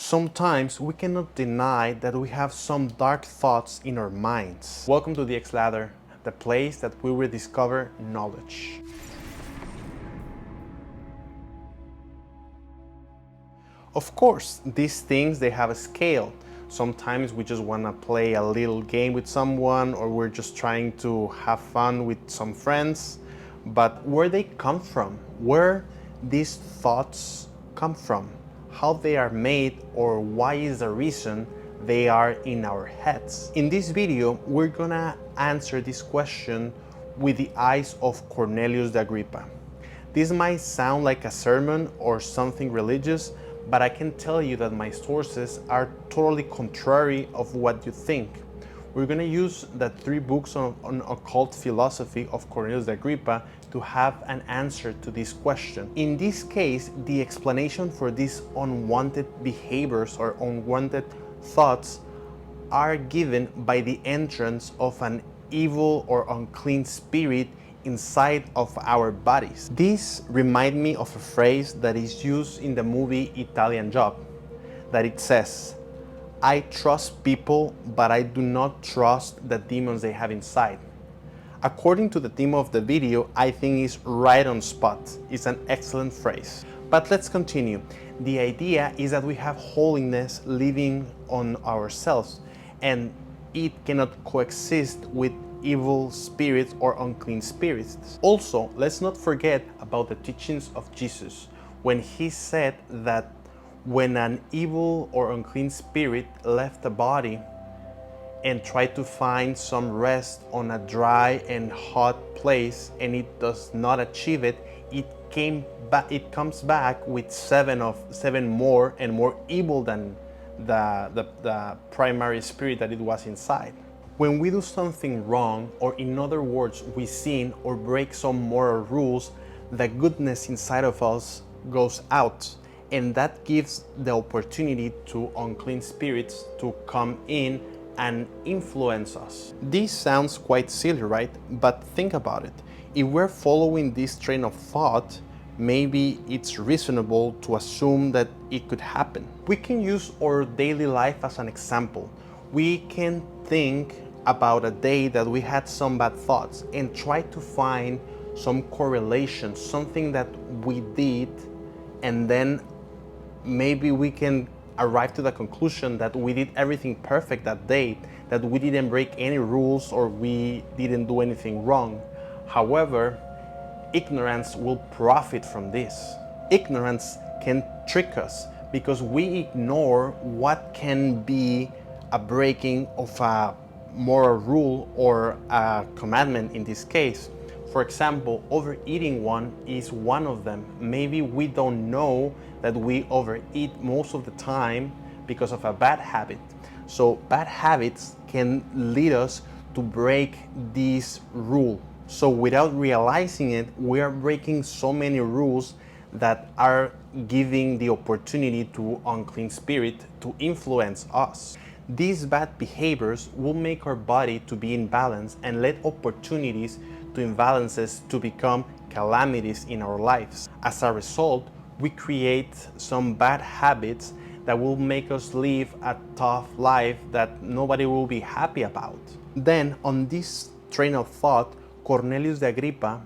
Sometimes we cannot deny that we have some dark thoughts in our minds. Welcome to the X Ladder, the place that we will discover knowledge. Of course, these things, they have a scale. Sometimes we just want to play a little game with someone, or we're just trying to have fun with some friends. But where they come from, where these thoughts come from, how they are made, or why is the reason they are in our heads. In this video, we're gonna answer this question with the eyes of Cornelius Agrippa. This might sound like a sermon or something religious, but I can tell you that my sources are totally contrary of what you think. We're going to use the 3 books on occult philosophy of Cornelius Agrippa to have an answer to this question. In this case, the explanation for these unwanted behaviors or unwanted thoughts are given by the entrance of an evil or unclean spirit inside of our bodies. This reminds me of a phrase that is used in the movie Italian Job, that it says, "I trust people, but I do not trust the demons they have inside." According to the theme of the video, I think it's right on spot. It's an excellent phrase. But let's continue. The idea is that we have holiness living on ourselves, and it cannot coexist with evil spirits or unclean spirits. Also, let's not forget about the teachings of Jesus when he said that when an evil or unclean spirit left the body and tried to find some rest on a dry and hot place and it does not achieve it, it comes back with seven more and more evil than the primary spirit that it was inside. When we do something wrong, or in other words, we sin or break some moral rules, the goodness inside of us goes out, and that gives the opportunity to unclean spirits to come in and influence us. This sounds quite silly, right? But think about it. If we're following this train of thought, maybe it's reasonable to assume that it could happen. We can use our daily life as an example. We can think about a day that we had some bad thoughts and try to find some correlation, something that we did, and then maybe we can arrive to the conclusion that we did everything perfect that day, that we didn't break any rules or we didn't do anything wrong. However, ignorance will profit from this. Ignorance can trick us because we ignore what can be a breaking of a moral rule or a commandment in this case. For example, overeating one is one of them. Maybe we don't know that we overeat most of the time because of a bad habit. So bad habits can lead us to break this rule. So without realizing it, we are breaking so many rules that are giving the opportunity to unclean spirit to influence us. These bad behaviors will make our body to be in balance and let opportunities to imbalances to become calamities in our lives. As a result, we create some bad habits that will make us live a tough life that nobody will be happy about. Then, on this train of thought, Cornelius Agrippa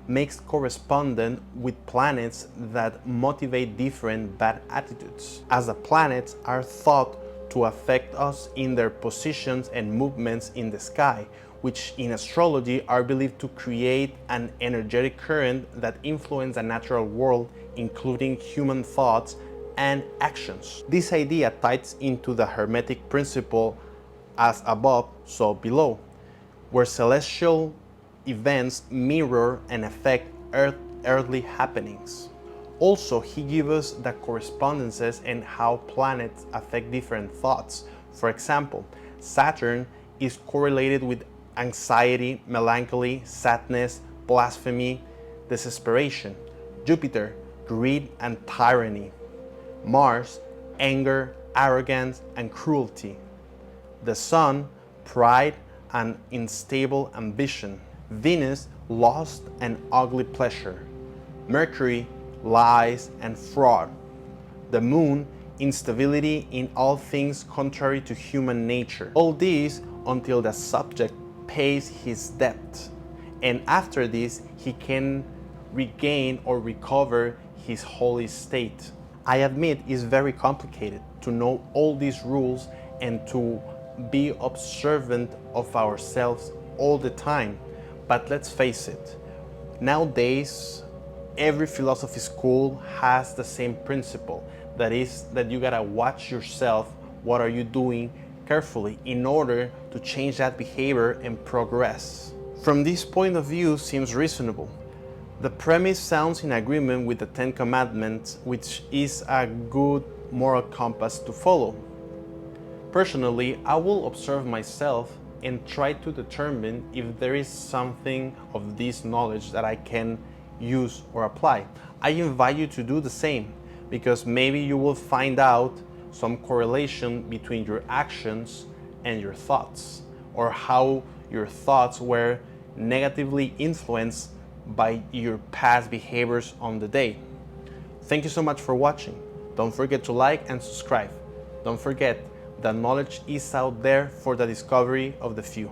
makes correspondence with planets that motivate different bad attitudes, as the planets are thought to affect us in their positions and movements in the sky, which in astrology are believed to create an energetic current that influence the natural world, including human thoughts and actions. This idea ties into the Hermetic principle, as above, so below, where celestial events mirror and affect earthly happenings. Also, he gives us the correspondences and how planets affect different thoughts. For example, Saturn is correlated with anxiety, melancholy, sadness, blasphemy, desperation. Jupiter, greed and tyranny. Mars, anger, arrogance, and cruelty. The Sun, pride and unstable ambition. Venus, lust and ugly pleasure. Mercury, lies and fraud. The Moon, instability in all things contrary to human nature. All this until the subject pays his debt, and after this he can regain or recover his holy state. I admit it's very complicated to know all these rules and to be observant of ourselves all the time, but let's face it, nowadays every philosophy school has the same principle. That is that you gotta watch yourself, what are you doing carefully in order to change that behavior and progress. From this point of view seems reasonable. The premise sounds in agreement with the Ten Commandments, which is a good moral compass to follow. Personally, I will observe myself and try to determine if there is something of this knowledge that I can use or apply. I invite you to do the same, because maybe you will find out some correlation between your actions and your thoughts, or how your thoughts were negatively influenced by your past behaviors on the day. Thank you so much for watching. Don't forget to like and subscribe. Don't forget that knowledge is out there for the discovery of the few.